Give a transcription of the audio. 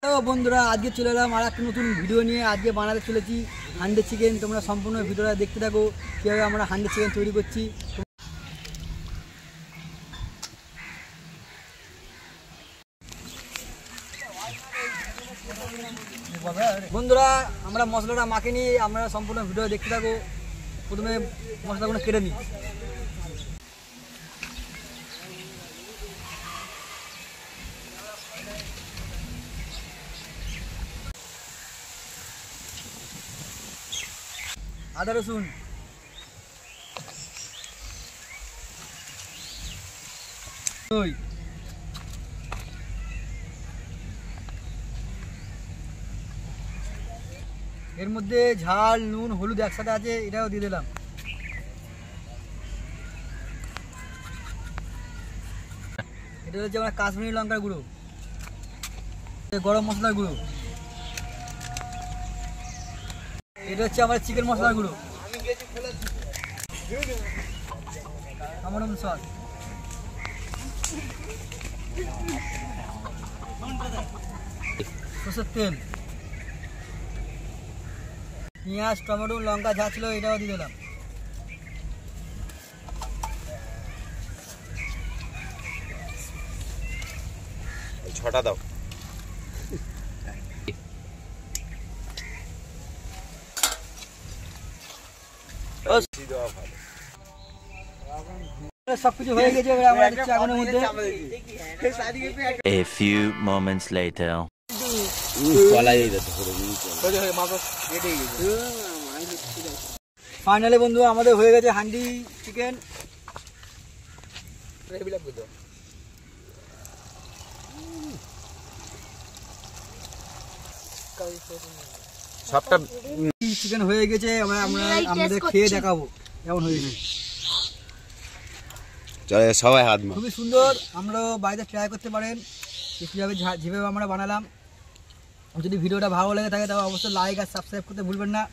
তো বন্ধুরা আজকে চলে এলাম আর একটা নতুন ভিডিও নিয়ে। আজকে বানাতে চলেছি হান্ডি চিকেন। তোমরা সম্পূর্ণ ভিডিওটা দেখতে থাকো কীভাবে আমরা হান্ডি চিকেন তৈরি করছি। বন্ধুরা আমরা মশলাটা মাখে নিয়ে আমরা সম্পূর্ণ ভিডিও দেখতে থাকো। প্রথমে মশলাগুলো কেটে নিই। আদা রসুন, দই, এর মধ্যে ঝাল নুন হলুদ একসাথে আছে, এটাও দিয়ে দিলাম। এটা হচ্ছে আমার কাশ্মীরি লঙ্কার গুঁড়ো, গরম মশলার গুঁড়ো, এটা হচ্ছে আমার চিকেন মশলার গুঁড়ো, টমেটো সস, সরষের তেল, পেঁয়াজ টমেটো লঙ্কা যা ছিল এটাও দিয়ে দিলাম। ছটা দাও। সবকিছু হয়ে গেছে, আমরা দিচ্ছি আগুনের মধ্যে। A few moments later. Finally বন্ধু আমাদের হয়ে গেছে হান্ডি চিকেন। সবটা চিকেন হয়ে গেছে, আমরা আমাদের খেয়ে দেখাবো কেমন হয়েছে। চলে সবাই হাত মা। খুবই সুন্দর, আমরা বাড়িতে ট্রাই করতে পারেন যেভাবে আমরা বানালাম। যদি ভিডিওটা ভালো লেগে থাকে তাহলে অবশ্যই লাইক আর সাবস্ক্রাইব করতে ভুলবেন না।